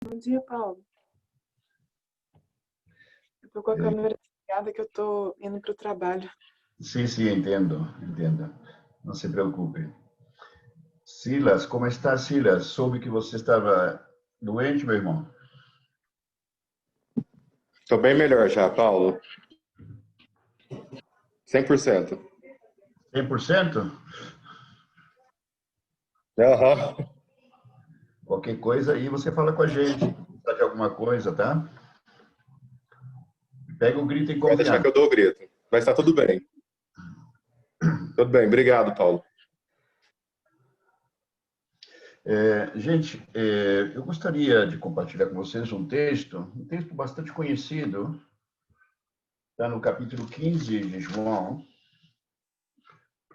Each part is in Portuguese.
Bom dia, Paulo. Eu tô com a Eh, câmera desligada que eu tô indo para o trabalho. Sim, sim, entendo, entendo. Não se preocupe. Silas, como está, Silas? Soube que você estava doente, meu irmão. Tô bem melhor já, Paulo. 100%. 100%? Aham. Qualquer coisa aí você fala com a gente. Precisa de alguma coisa, tá? Pega o grito em Pode deixar confiança. que eu dou o grito. Vai estar tudo bem. Tudo bem, obrigado, Paulo. Gente, eu gostaria de compartilhar com vocês um texto bastante conhecido, está no capítulo 15 de João,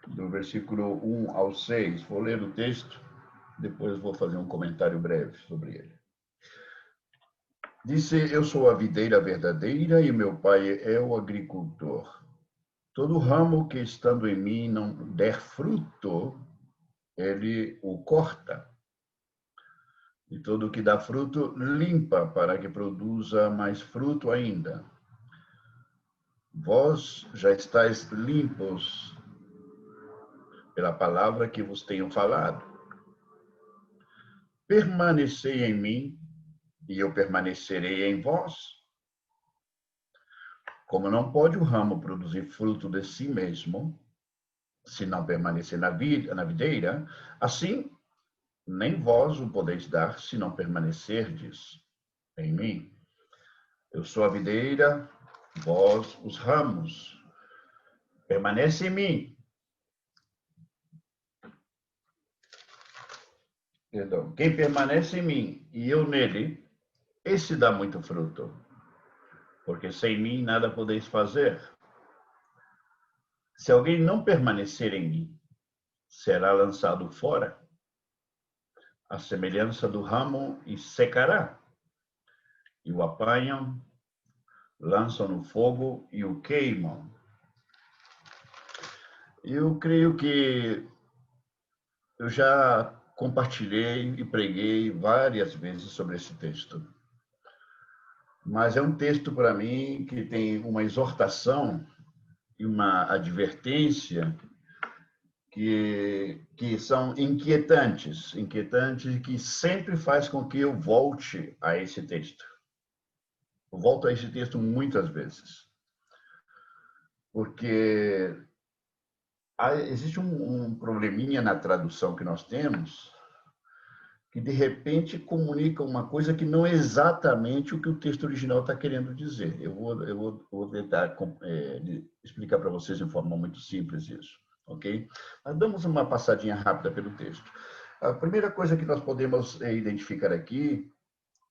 do versículo 1 ao 6. Vou ler o texto, depois vou fazer um comentário breve sobre ele. Disse: Eu sou a videira verdadeira e meu pai é o agricultor. Todo ramo que estando em mim não der fruto, ele o corta. E todo que dá fruto, limpa para que produza mais fruto ainda. Vós já estáis limpos pela palavra que vos tenho falado. Permanecei em mim e eu permanecerei em vós. Como não pode o ramo produzir fruto de si mesmo, se não permanecer na videira, assim nem vós o podeis dar se não permanecerdes em mim. Eu sou a videira, vós os ramos. Permanece em mim. Perdão. Quem permanece em mim e eu nele, esse dá muito fruto. Porque sem mim nada podeis fazer. Se alguém não permanecer em mim, será lançado fora, à semelhança do ramo, e secará. E o apanham, lançam no fogo e o queimam. Eu creio que eu já compartilhei e preguei várias vezes sobre esse texto. Mas é um texto para mim que tem uma exortação e uma advertência que são inquietantes e que sempre faz com que eu volte a esse texto. Eu volto a esse texto muitas vezes, porque existe um probleminha na tradução que nós temos, que de repente comunica uma coisa que não é exatamente o que o texto original está querendo dizer. Eu vou tentar explicar para vocês de forma muito simples isso, ok? Mas damos uma passadinha rápida pelo texto. A primeira coisa que nós podemos identificar aqui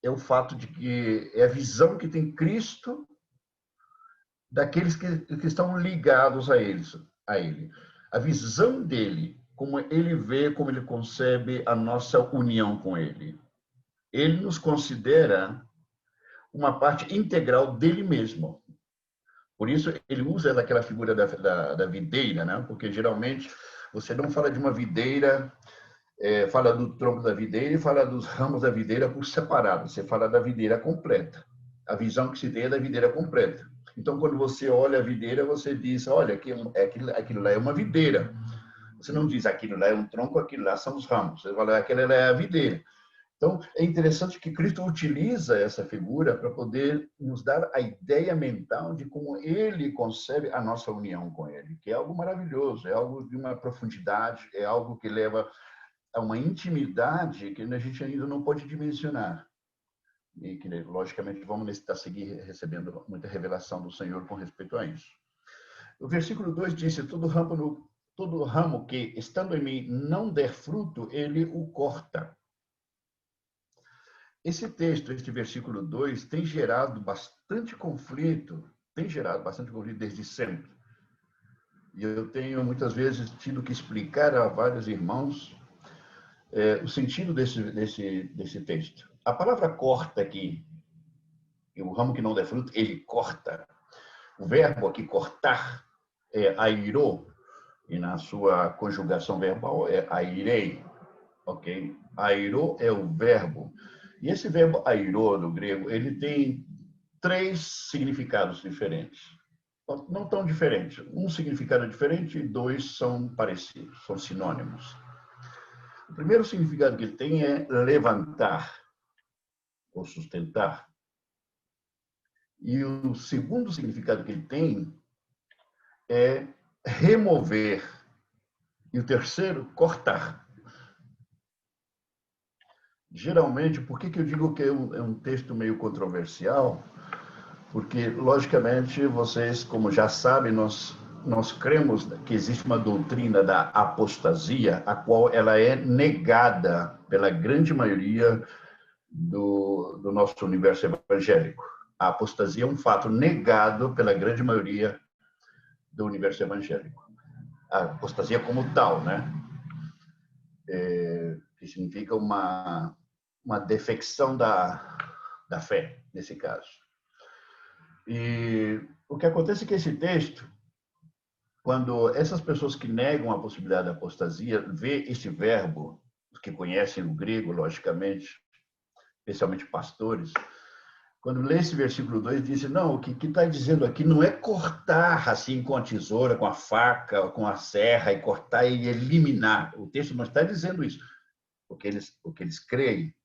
é o fato de que é a visão que tem Cristo daqueles que estão ligados a ele. A visão dele, como ele vê, como ele concebe a nossa união com ele. Ele nos considera uma parte integral dele mesmo. Por isso, ele usa aquela figura da videira, né? Porque geralmente você não fala de uma videira, fala do tronco da videira e fala dos ramos da videira por separado. Você fala da videira completa. A visão que se tem é da videira completa. Então, quando você olha a videira, você diz: olha, aquilo lá é uma videira. Você não diz aquilo lá é um tronco, aquilo lá são os ramos. Você fala: aquela lá é a videira. Então, é interessante que Cristo utiliza essa figura para poder nos dar a ideia mental de como ele concebe a nossa união com ele, que é algo maravilhoso, é algo de uma profundidade, é algo que leva a uma intimidade que a gente ainda não pode dimensionar. E que, logicamente, vamos necessitar seguir recebendo muita revelação do Senhor com respeito a isso. O versículo 2 diz: todo ramo que, estando em mim, não der fruto, ele o corta. Esse texto, este versículo 2, tem gerado bastante conflito desde sempre. E eu tenho, muitas vezes, tido que explicar a vários irmãos o sentido desse texto. A palavra corta aqui, o ramo que não der fruto, ele corta. O verbo aqui, cortar, é airô, e na sua conjugação verbal é airei, ok? Airô é o verbo. E esse verbo airo, no grego, ele tem 3 significados diferentes. Não tão diferentes. Um significado é diferente e 2 são parecidos, são sinônimos. O primeiro significado que ele tem é levantar ou sustentar. E o segundo significado que ele tem é remover. E o terceiro, cortar. Geralmente, por que eu digo que é um texto meio controversial? Porque, logicamente, vocês, como já sabem, nós cremos que existe uma doutrina da apostasia, a qual ela é negada pela grande maioria do nosso universo evangélico. A apostasia é um fato negado pela grande maioria do universo evangélico. A apostasia como tal, né? Que significa uma defecção da fé, nesse caso. E o que acontece é que esse texto, quando essas pessoas que negam a possibilidade da apostasia, vê esse verbo, os que conhecem o grego, logicamente, especialmente pastores, quando lê esse versículo 2, dizem, não, o que está dizendo aqui não é cortar assim com a tesoura, com a faca, com a serra, e cortar e eliminar. O texto não está dizendo isso, o que eles creem.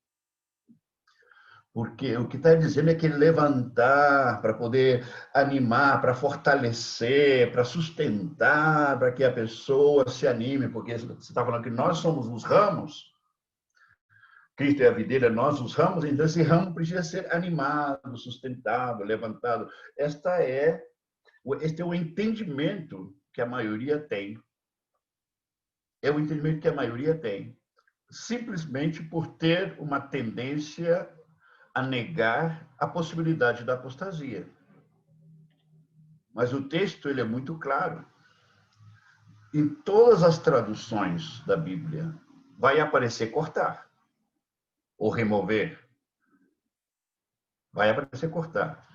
Porque o que está dizendo é que levantar para poder animar, para fortalecer, para sustentar, para que a pessoa se anime, porque você está falando que nós somos os ramos, Cristo é a videira, nós os ramos, então esse ramo precisa ser animado, sustentado, levantado. Este é o entendimento que a maioria tem. É o entendimento que a maioria tem, simplesmente por ter uma tendência a negar a possibilidade da apostasia. Mas o texto ele é muito claro. Em todas as traduções da Bíblia, vai aparecer cortar ou remover. Vai aparecer cortar.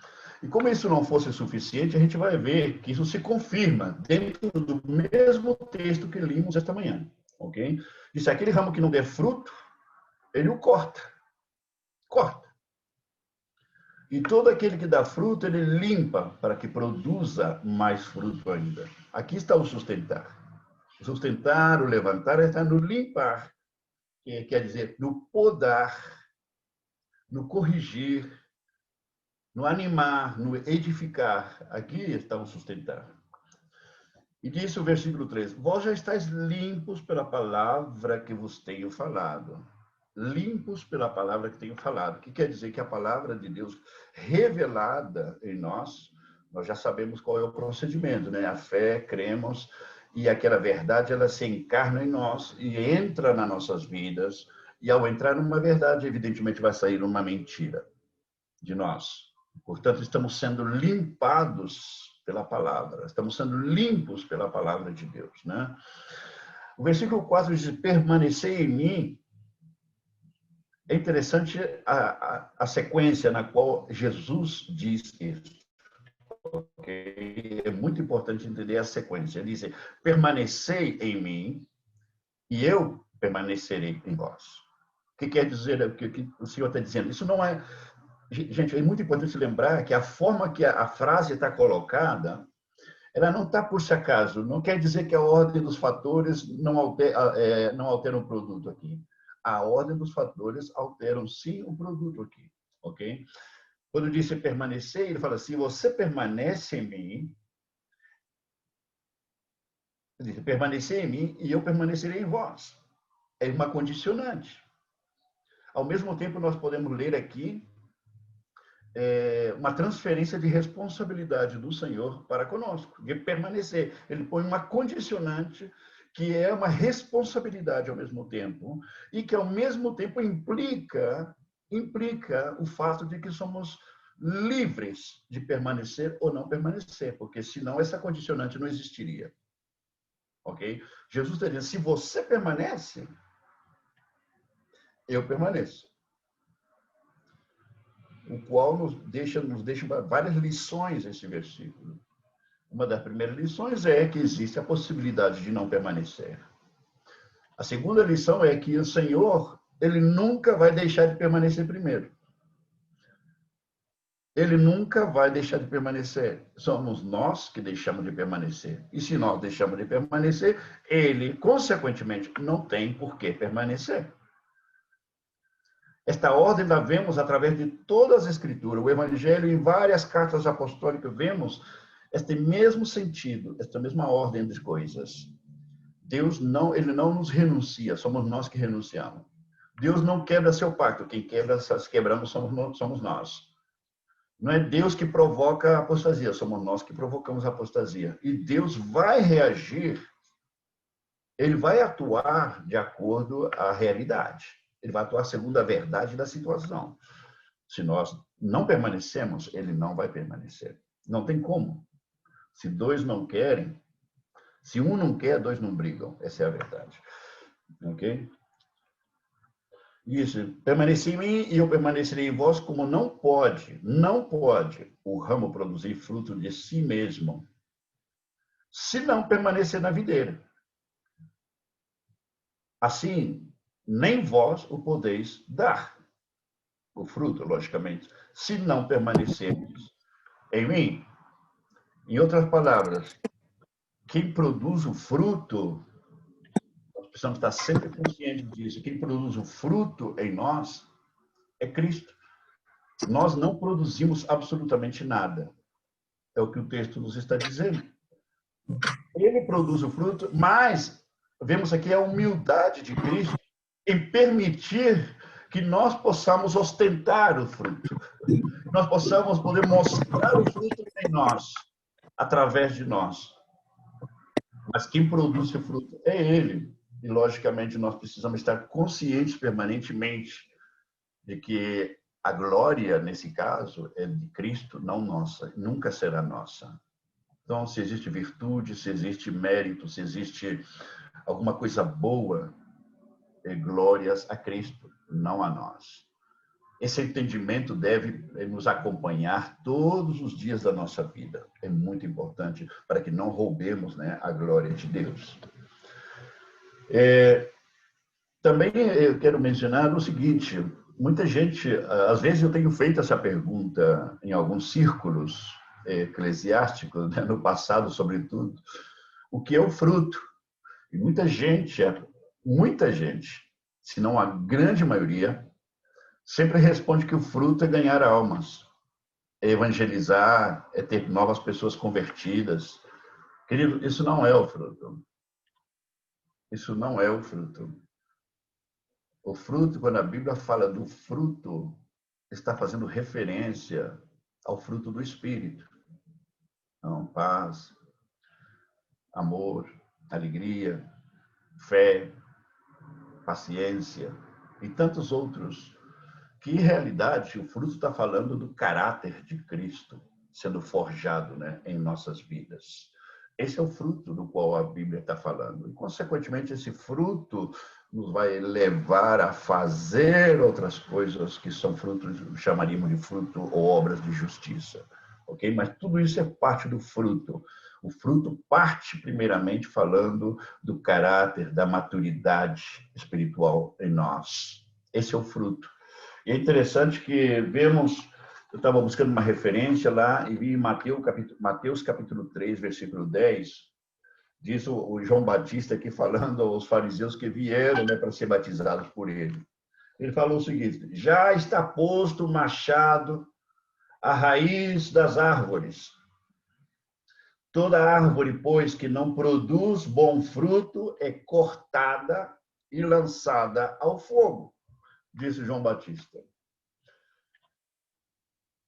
E como isso não fosse suficiente, a gente vai ver que isso se confirma dentro do mesmo texto que limos esta manhã. Ok? Diz, aquele ramo que não der fruto, ele o corta. Corta. E todo aquele que dá fruto, ele limpa para que produza mais fruto ainda. Aqui está o sustentar. O sustentar, o levantar, está no limpar, que quer dizer, no podar, no corrigir, no animar, no edificar. Aqui está o sustentar. E disse o versículo 3, vós já estáis limpos pela palavra que vos tenho falado. Limpos pela palavra que tenho falado. Que quer dizer que a palavra de Deus revelada em nós já sabemos qual é o procedimento, né? A fé, cremos, e aquela verdade, ela se encarna em nós e entra nas nossas vidas. E ao entrar numa verdade, evidentemente vai sair uma mentira de nós. Portanto, estamos sendo limpados pela palavra. Estamos sendo limpos pela palavra de Deus, né? O versículo 4 diz, permanecer em mim. É interessante a sequência na qual Jesus diz isso. Okay? É muito importante entender a sequência. Ele diz, permanecei em mim e eu permanecerei em vós. O que quer dizer o que o Senhor está dizendo? Isso não é... Gente, é muito importante lembrar que a forma que a frase está colocada, ela não está por se acaso. Não quer dizer que a ordem dos fatores não altera o produto aqui. A ordem dos fatores alteram, sim, o produto aqui. Ok? Quando disse permanecer, ele fala assim, você permanece em mim, ele diz, permanecer em mim e eu permanecerei em vós. É uma condicionante. Ao mesmo tempo, nós podemos ler aqui uma transferência de responsabilidade do Senhor para conosco, de permanecer. Ele põe uma condicionante que é uma responsabilidade ao mesmo tempo e que, ao mesmo tempo, implica o fato de que somos livres de permanecer ou não permanecer, porque senão essa condicionante não existiria. Ok? Jesus está dizendo, se você permanece, eu permaneço. O qual nos deixa várias lições esse versículo. Uma das primeiras lições é que existe a possibilidade de não permanecer. A segunda lição é que o Senhor ele nunca vai deixar de permanecer primeiro. Ele nunca vai deixar de permanecer. Somos nós que deixamos de permanecer. E se nós deixamos de permanecer, ele, consequentemente, não tem por que permanecer. Esta ordem nós vemos através de todas as escrituras. O Evangelho, em várias cartas apostólicas, vemos este mesmo sentido, esta mesma ordem de coisas. Deus não, ele não nos renuncia, somos nós que renunciamos. Deus não quebra seu pacto, quem quebra, se quebramos somos nós. Não é Deus que provoca a apostasia, somos nós que provocamos a apostasia. E Deus vai reagir, ele vai atuar de acordo à realidade. Ele vai atuar segundo a verdade da situação. Se nós não permanecemos, ele não vai permanecer. Não tem como. Se dois não querem, se um não quer, dois não brigam. Essa é a verdade. Ok? Isso. Permaneci em mim e eu permanecerei em vós, como não pode o ramo produzir fruto de si mesmo, se não permanecer na videira. Assim, nem vós o podeis dar, o fruto, logicamente, se não permanecermos em mim. Em outras palavras, quem produz o fruto, nós precisamos estar sempre conscientes disso, quem produz o fruto em nós é Cristo. Nós não produzimos absolutamente nada. É o que o texto nos está dizendo. Ele produz o fruto, mas vemos aqui a humildade de Cristo em permitir que nós possamos ostentar o fruto. Nós possamos poder mostrar o fruto em nós, através de nós. Mas quem produz o fruto é Ele. E, logicamente, nós precisamos estar conscientes permanentemente de que a glória, nesse caso, é de Cristo, não nossa. Nunca será nossa. Então, se existe virtude, se existe mérito, se existe alguma coisa boa, é glórias a Cristo, não a nós. Esse entendimento deve nos acompanhar todos os dias da nossa vida. É muito importante para que não roubemos, né, a glória de Deus. Também eu quero mencionar o seguinte, muita gente, às vezes eu tenho feito essa pergunta em alguns círculos eclesiásticos, né, no passado, sobretudo, o que é o fruto? E muita gente, se não a grande maioria, sempre responde que o fruto é ganhar almas, é evangelizar, é ter novas pessoas convertidas. Querido, isso não é o fruto. Isso não é o fruto. O fruto, quando a Bíblia fala do fruto, está fazendo referência ao fruto do Espírito. Então, paz, amor, alegria, fé, paciência e tantos outros. Que, em realidade, o fruto está falando do caráter de Cristo sendo forjado, né, em nossas vidas. Esse é o fruto do qual a Bíblia está falando. E, consequentemente, esse fruto nos vai levar a fazer outras coisas que são frutos, chamaríamos de fruto ou obras de justiça. Ok? Mas tudo isso é parte do fruto. O fruto parte, primeiramente, falando do caráter, da maturidade espiritual em nós. Esse é o fruto. E é interessante que vemos, eu estava buscando uma referência lá e vi em Mateus capítulo 3, versículo 10, diz o João Batista aqui falando aos fariseus que vieram, né, para ser batizados por ele. Ele falou o seguinte: já está posto o machado à raiz das árvores. Toda árvore, pois, que não produz bom fruto é cortada e lançada ao fogo, disse João Batista.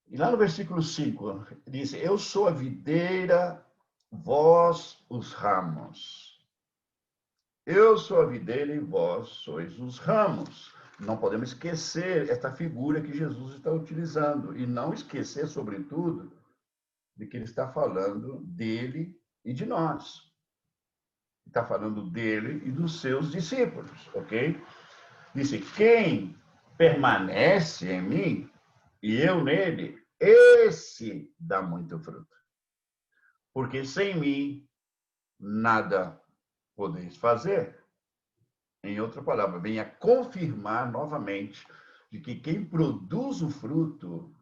E lá no versículo 5, diz: eu sou a videira, vós os ramos. Eu sou a videira e vós sois os ramos. Não podemos esquecer esta figura que Jesus está utilizando. E não esquecer, sobretudo, de que ele está falando dele e de nós. Está falando dele e dos seus discípulos, ok? Disse: quem permanece em mim e eu nele, esse dá muito fruto. Porque sem mim, nada podeis fazer. Em outra palavra, vem a confirmar novamente de que quem produz o fruto,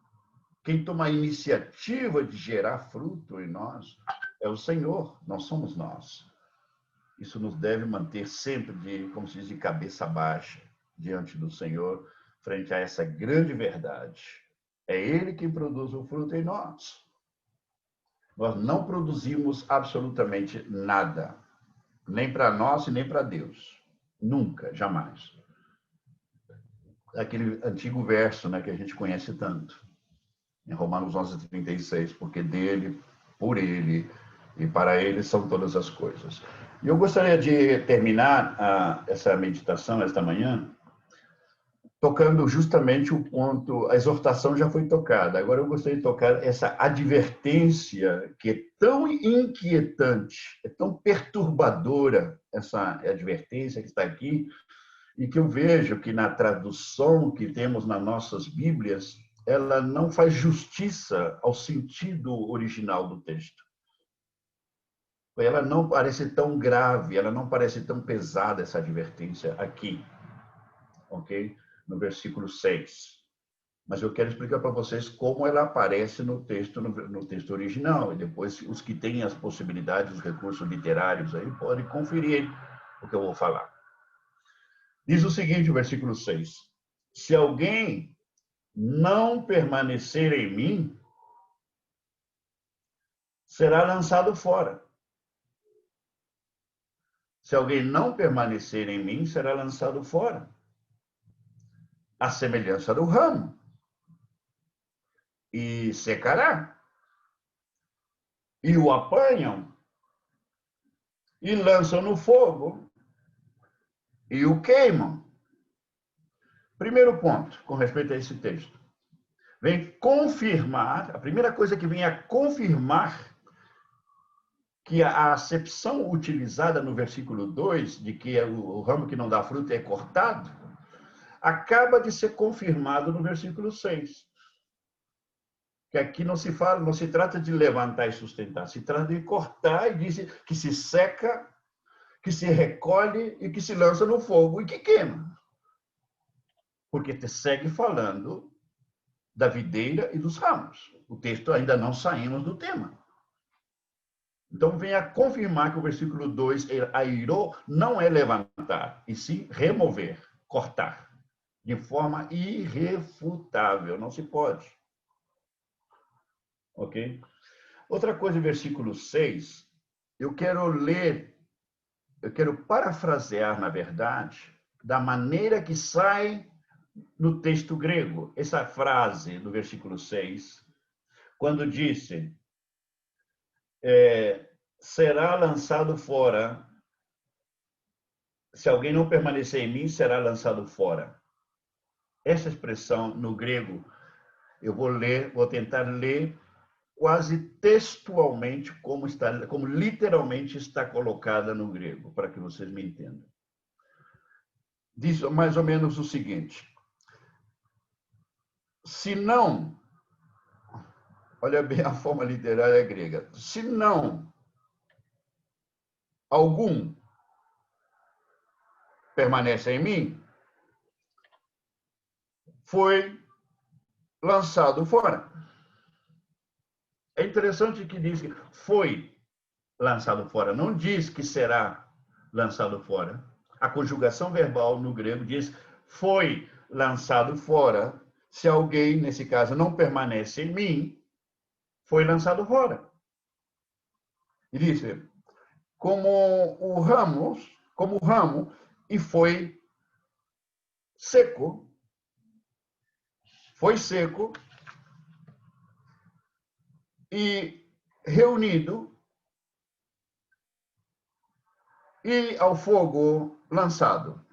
quem toma a iniciativa de gerar fruto em nós, é o Senhor, não somos nós. Isso nos deve manter sempre, como se diz, de cabeça baixa, diante do Senhor, frente a essa grande verdade. É Ele quem produz o fruto em nós. Nós não produzimos absolutamente nada, nem para nós e nem para Deus. Nunca, jamais. Aquele antigo verso, né, que a gente conhece tanto, em Romanos 11:36, porque dele, por ele e para ele são todas as coisas. E eu gostaria de terminar essa meditação esta manhã tocando justamente o ponto, a exortação já foi tocada. Agora eu gostaria de tocar essa advertência que é tão inquietante, é tão perturbadora, essa advertência que está aqui, e que eu vejo que na tradução que temos nas nossas Bíblias, ela não faz justiça ao sentido original do texto. Ela não parece tão grave, ela não parece tão pesada, essa advertência aqui, ok? No versículo 6. Mas eu quero explicar para vocês como ela aparece no texto original. E depois, os que têm as possibilidades, os recursos literários aí, podem conferir o que eu vou falar. Diz o seguinte, o versículo 6. Se alguém não permanecer em mim, será lançado fora. Se alguém não permanecer em mim, será lançado fora. A semelhança do ramo. E secará. E o apanham. E lançam no fogo. E o queimam. Primeiro ponto, com respeito a esse texto. Vem confirmar, a primeira coisa que vem a confirmar que a acepção utilizada no versículo 2, de que o ramo que não dá fruto é cortado, acaba de ser confirmado no versículo 6. Que aqui não se fala, não se trata de levantar e sustentar, se trata de cortar e diz que se seca, que se recolhe e que se lança no fogo e que queima. Porque te segue falando da videira e dos ramos. O texto ainda não saímos do tema. Então, vem a confirmar que o versículo 2, airô, não é levantar, e sim remover, cortar, de forma irrefutável. Não se pode. Ok? Outra coisa, versículo 6, eu quero parafrasear, na verdade, da maneira que sai no texto grego. Essa frase do versículo 6, quando disse... será lançado fora. Se alguém não permanecer em mim, será lançado fora. Essa expressão no grego, eu vou tentar ler quase textualmente como literalmente está colocada no grego, para que vocês me entendam. Diz mais ou menos o seguinte: se não, olha bem a forma literária grega, se não algum permanece em mim, foi lançado fora. É interessante que diz que foi lançado fora, não diz que será lançado fora. A conjugação verbal no grego diz foi lançado fora. Se alguém, nesse caso, não permanece em mim, foi lançado fora. E diz, como o ramo, e foi seco, e reunido e ao fogo lançado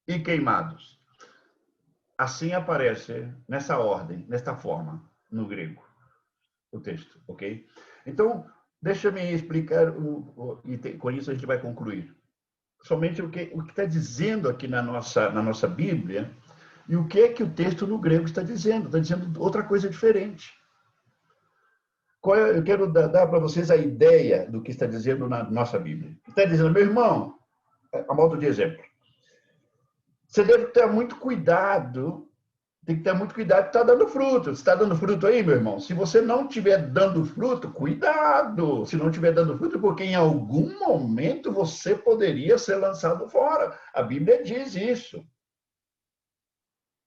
e queimados. Assim aparece nessa ordem, nesta forma, no grego, o texto, ok? Então, deixa-me explicar, e com isso a gente vai concluir. Somente o que está dizendo aqui na nossa Bíblia e o que é que o texto no grego está dizendo. Está dizendo outra coisa diferente. Eu quero dar para vocês a ideia do que está dizendo na nossa Bíblia. Está dizendo, meu irmão, a modo de exemplo. Você deve ter muito cuidado, tem que ter muito cuidado de estar dando fruto. Você está dando fruto aí, meu irmão? Se você não estiver dando fruto, cuidado. Se não estiver dando fruto, porque em algum momento você poderia ser lançado fora. A Bíblia diz isso.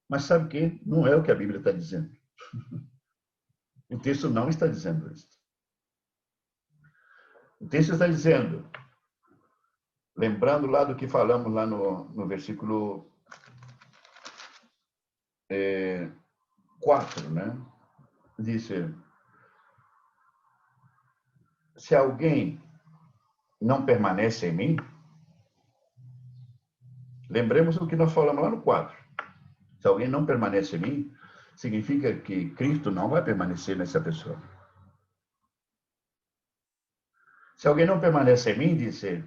Mas sabe o quê? Não é o que a Bíblia está dizendo. O texto não está dizendo isso. O texto está dizendo, lembrando lá do que falamos lá no versículo 4, né? Disse, se alguém não permanece em mim, lembremos o que nós falamos lá no 4. Se alguém não permanece em mim, significa que Cristo não vai permanecer nessa pessoa. Se alguém não permanece em mim, disse,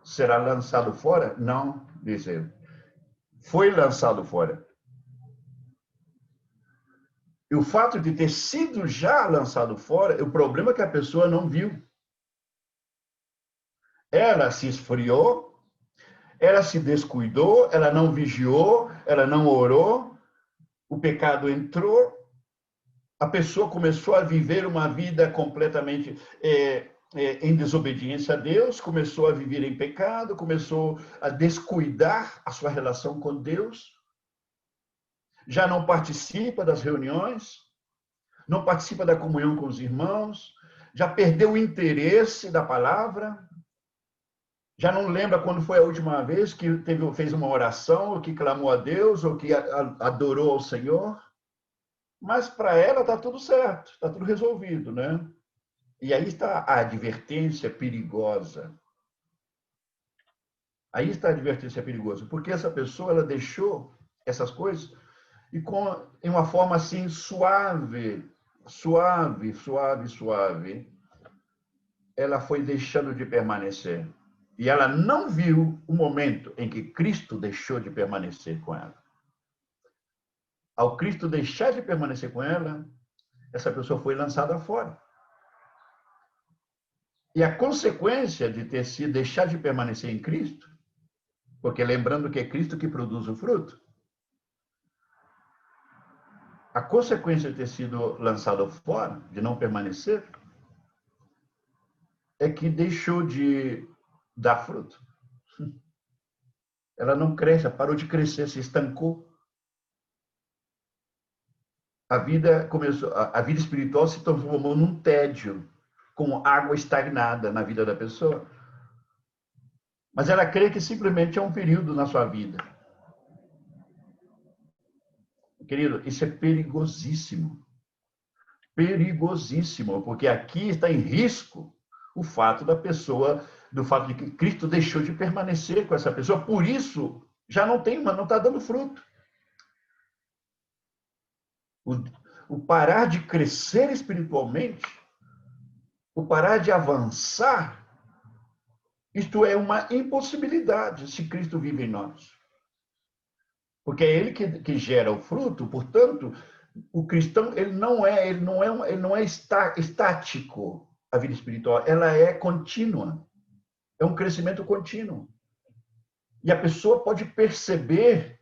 será lançado fora? Não, disse, foi lançado fora. E o fato de ter sido já lançado fora, o problema é que a pessoa não viu. Ela se esfriou, ela se descuidou, ela não vigiou, ela não orou, o pecado entrou, a pessoa começou a viver uma vida completamente em desobediência a Deus, começou a viver em pecado, começou a descuidar a sua relação com Deus, já não participa das reuniões, não participa da comunhão com os irmãos, já perdeu o interesse da palavra, já não lembra quando foi a última vez que fez uma oração, ou que clamou a Deus, ou que adorou ao Senhor. Mas para ela está tudo certo, está tudo resolvido, né? E aí está a advertência perigosa. Aí está a advertência perigosa, porque essa pessoa ela deixou essas coisas e em uma forma assim suave, ela foi deixando de permanecer. E ela não viu o momento em que Cristo deixou de permanecer com ela. Ao Cristo deixar de permanecer com ela, essa pessoa foi lançada fora. E a consequência de ter sido deixar de permanecer em Cristo, porque lembrando que é Cristo que produz o fruto, a consequência de ter sido lançado fora, de não permanecer, é que deixou de dar fruto. Ela não cresce, parou de crescer, se estancou. A vida espiritual se transformou num tédio, como água estagnada na vida da pessoa. Mas ela crê que simplesmente é um período na sua vida. Querido, isso é perigosíssimo. Perigosíssimo, porque aqui está em risco o fato do fato de que Cristo deixou de permanecer com essa pessoa, por isso já não está dando fruto. O parar de crescer espiritualmente, o parar de avançar, isto é uma impossibilidade se Cristo vive em nós. Porque é Ele que gera o fruto, portanto, o cristão ele não é estático, a vida espiritual, ela é contínua. É um crescimento contínuo. E a pessoa pode perceber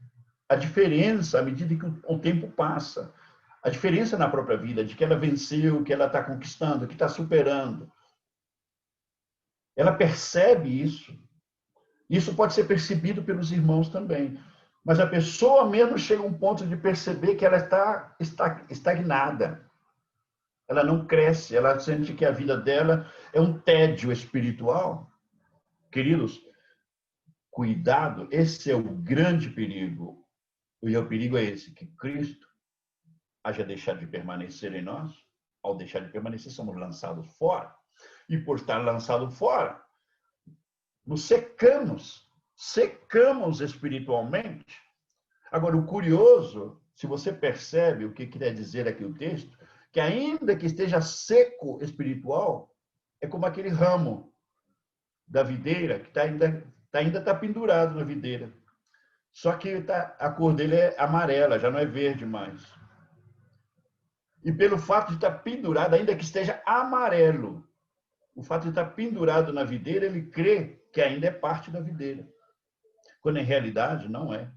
a diferença à medida que o tempo passa. A diferença na própria vida, de que ela venceu, que ela está conquistando, que está superando. Ela percebe isso. Isso pode ser percebido pelos irmãos também. Mas a pessoa mesmo chega a um ponto de perceber que ela está estagnada. Ela não cresce, ela sente que a vida dela é um tédio espiritual. Queridos, cuidado, esse é o grande perigo. E o perigo é esse, que Cristo haja deixado de permanecer em nós. Ao deixar de permanecer, somos lançados fora. E por estar lançado fora, nos secamos espiritualmente. Agora, o curioso, se você percebe o que quer dizer aqui o texto, que ainda que esteja seco espiritual, é como aquele ramo da videira que ainda está pendurado na videira. Só que a cor dele é amarela, já não é verde mais. E pelo fato de estar pendurado, ainda que esteja amarelo, o fato de estar pendurado na videira, ele crê que ainda é parte da videira. quando em realidade não é.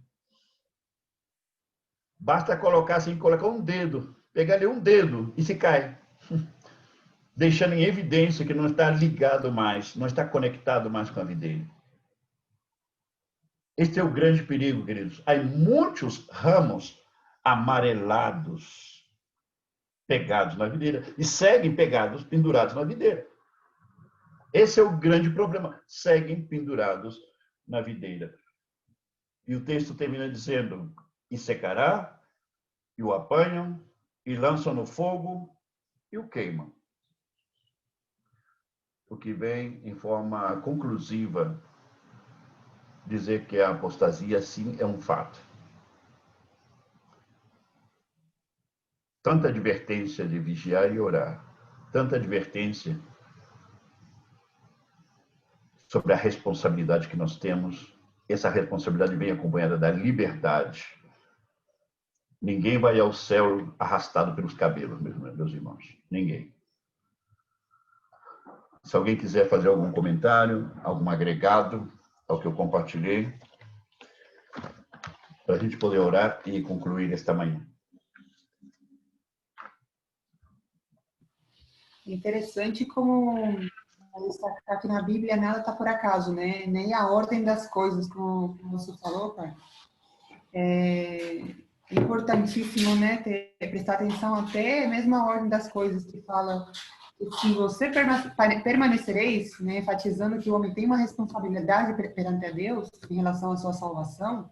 Basta colocar assim, colocar um dedo, pegar ali um dedo e se cai, deixando em evidência que não está ligado mais, não está conectado mais com a videira. Este é o grande perigo, queridos. Há muitos ramos amarelados, pegados na videira, e seguem pegados, pendurados na videira. Esse é o grande problema. Seguem pendurados na videira. E o texto termina dizendo: e secará, e o apanham, e lançam no fogo, e o queimam. O que vem em forma conclusiva dizer que a apostasia, sim, é um fato. Tanta advertência de vigiar e orar, tanta advertência sobre a responsabilidade que nós temos. Essa responsabilidade vem acompanhada da liberdade. Ninguém vai ao céu arrastado pelos cabelos, meus irmãos. Ninguém. Se alguém quiser fazer algum comentário, algum agregado ao que eu compartilhei, para a gente poder orar e concluir esta manhã. Interessante como está aqui na Bíblia, nada está por acaso, né? Nem a ordem das coisas, como você falou, pai. É importantíssimo, né? Prestar atenção até mesmo a ordem das coisas, que fala que se você permanecereis, né, enfatizando que o homem tem uma responsabilidade perante a Deus em relação à sua salvação,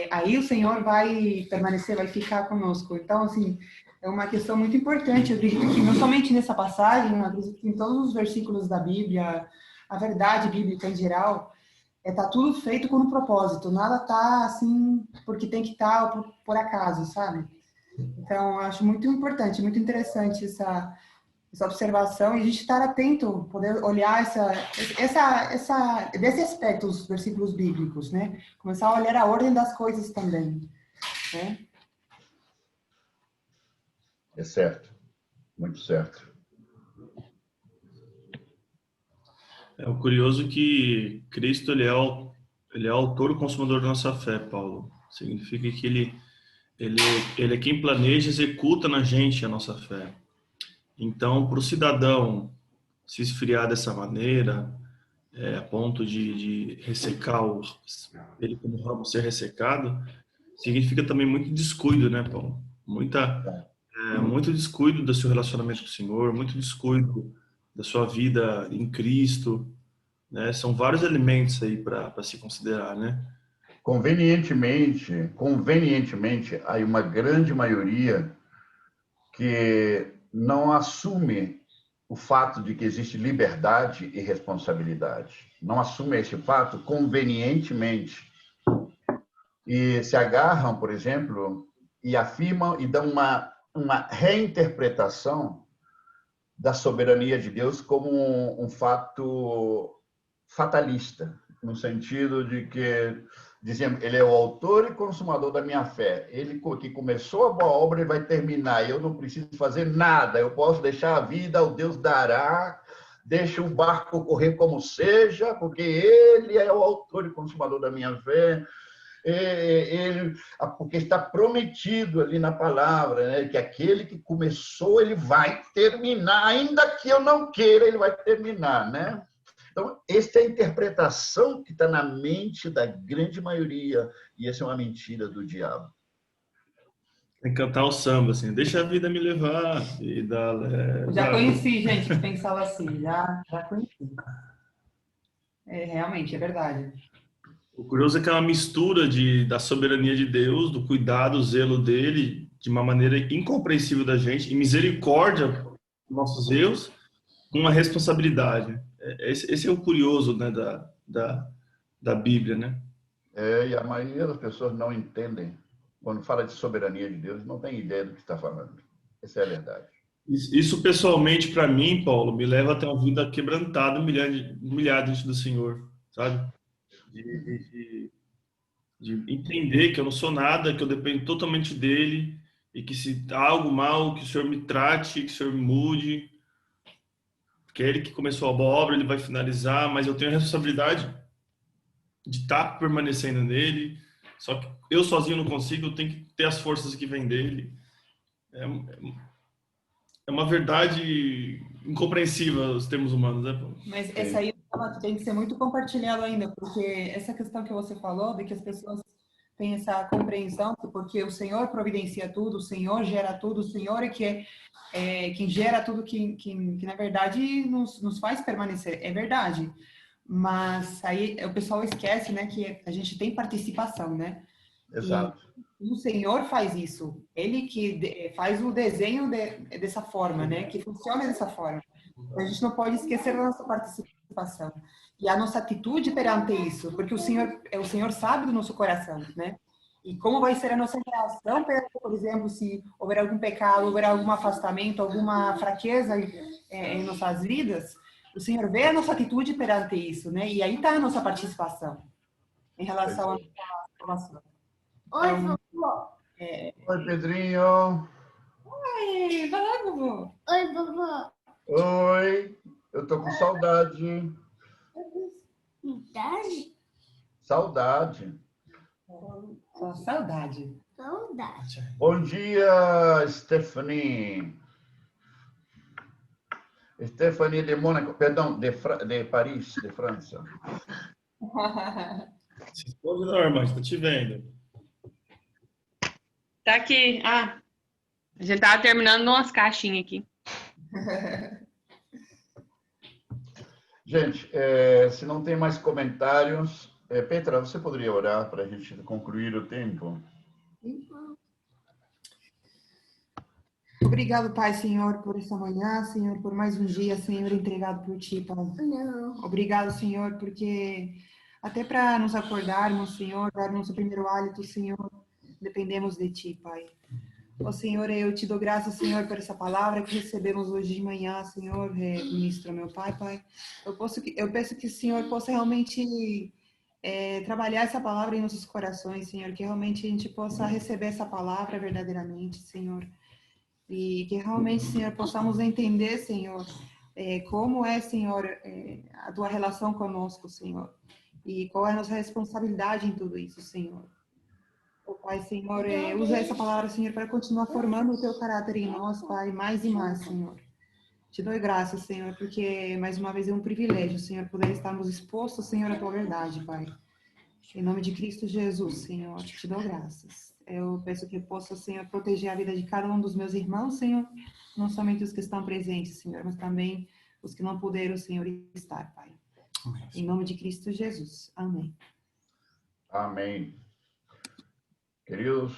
aí o Senhor vai permanecer, vai ficar conosco. Então, assim, é uma questão muito importante. Eu acredito que não somente nessa passagem, eu acredito que em todos os versículos da Bíblia, a verdade bíblica em geral, tá tudo feito com um propósito. Nada tá assim porque tem que estar por acaso, sabe? Então, eu acho muito importante, muito interessante essa observação e a gente estar atento, poder olhar desse aspecto, os versículos bíblicos, né? Começar a olhar a ordem das coisas também, né? É certo, muito certo. É o curioso que Cristo ele é o autor e consumador da nossa fé, Paulo. Significa que ele é quem planeja e executa na gente a nossa fé. Então, para o cidadão se esfriar dessa maneira, a ponto de ressecar ele como ramo ser ressecado, significa também muito descuido, né, Paulo? Muito descuido do seu relacionamento com o Senhor, muito descuido da sua vida em Cristo, né? São vários elementos aí para se considerar, né? Convenientemente, há uma grande maioria que não assume o fato de que existe liberdade e responsabilidade. Não assume esse fato convenientemente. E se agarram, por exemplo, e afirmam e dão uma reinterpretação da soberania de Deus como um fato fatalista, no sentido de que dizemos, ele é o autor e consumador da minha fé. Ele que começou a boa obra, ele vai terminar. Eu não preciso fazer nada. Eu posso deixar a vida, o Deus dará. Deixa o barco correr como seja, porque ele é o autor e consumador da minha fé. Porque está prometido ali na palavra, né, que aquele que começou, ele vai terminar. Ainda que eu não queira, ele vai terminar, né? Então, esta é a interpretação que está na mente da grande maioria, e essa é uma mentira do diabo. Tem que cantar o samba, assim, deixa a vida me levar, vida leva. Já conheci gente que pensava assim, já conheci. Realmente, é verdade. O curioso é que é uma mistura da soberania de Deus, do cuidado, o zelo dele, de uma maneira incompreensível da gente, e misericórdia dos nossos erros, com uma responsabilidade. Esse é o curioso, né, da Bíblia, né? E a maioria das pessoas não entendem. Quando fala de soberania de Deus, não tem ideia do que está falando. Essa é a verdade. Isso pessoalmente, para mim, Paulo, me leva a ter uma vida quebrantada, humilhada diante do Senhor, sabe? De entender que eu não sou nada, que eu dependo totalmente dele, e que se há algo mal, que o Senhor me trate, que o Senhor me mude, que é ele que começou a boa obra, ele vai finalizar, mas eu tenho a responsabilidade de estar permanecendo nele. Só que eu sozinho não consigo, eu tenho que ter as forças que vêm dele. É uma verdade incompreensível os termos humanos, né, Paulo? Mas essa aí tem que ser muito compartilhado ainda, porque essa questão que você falou, de que as pessoas têm essa compreensão, porque o Senhor providencia tudo, o Senhor gera tudo, o Senhor é quem gera tudo, que na verdade nos faz permanecer. É verdade. Mas aí o pessoal esquece, né, que a gente tem participação, né? Exato. E o Senhor faz isso. Ele que faz o desenho dessa forma, né? Que funciona dessa forma. A gente não pode esquecer da nossa participação e a nossa atitude perante isso, porque o Senhor sabe do nosso coração, né? E como vai ser a nossa reação, por exemplo, se houver algum pecado, houver algum afastamento, alguma fraqueza em nossas vidas, o Senhor vê a nossa atitude perante isso, né? E aí está a nossa participação em relação à nossa salvação. Oi, Então, vovô. Oi, Pedrinho. vai lá, vovô. Oi, vovô. Oi. Eu tô com saudade. Idade? Saudade. Só saudade. Saudade. Bom dia, Stephanie. Stephanie de Mônaco, perdão, de Paris, de França. Se esconde não, irmã, estou te vendo. Tá aqui. Ah, a gente tava terminando umas caixinhas aqui. Gente, se não tem mais comentários, Petra, você poderia orar para a gente concluir o tempo? Obrigado, Pai, Senhor, por essa manhã, Senhor, por mais um dia, Senhor, entregado por Ti, Pai. Não. Obrigado, Senhor, porque até para nos acordarmos, Senhor, dar nosso primeiro hálito, Senhor, dependemos de Ti, Pai. Ó Senhor, eu te dou graças, Senhor, por essa palavra que recebemos hoje de manhã, Senhor, ministro meu Pai. Eu peço que o Senhor possa realmente trabalhar essa palavra em nossos corações, Senhor, que realmente a gente possa receber essa palavra verdadeiramente, Senhor. E que realmente, Senhor, possamos entender, Senhor, como é, Senhor, a tua relação conosco, Senhor. E qual é a nossa responsabilidade em tudo isso, Senhor. Oh, Pai, Senhor, usa essa palavra, Senhor, para continuar formando o teu caráter em nós, Pai, mais e mais, Senhor. Te dou graças, Senhor, porque mais uma vez é um privilégio, Senhor, poder estarmos expostos, Senhor, à tua verdade, Pai. Em nome de Cristo Jesus, Senhor, te dou graças. Eu peço que possa, Senhor, proteger a vida de cada um dos meus irmãos, Senhor, não somente os que estão presentes, Senhor, mas também os que não puderam, Senhor, estar, Pai. Em nome de Cristo Jesus. Amém. Amém. Queridos,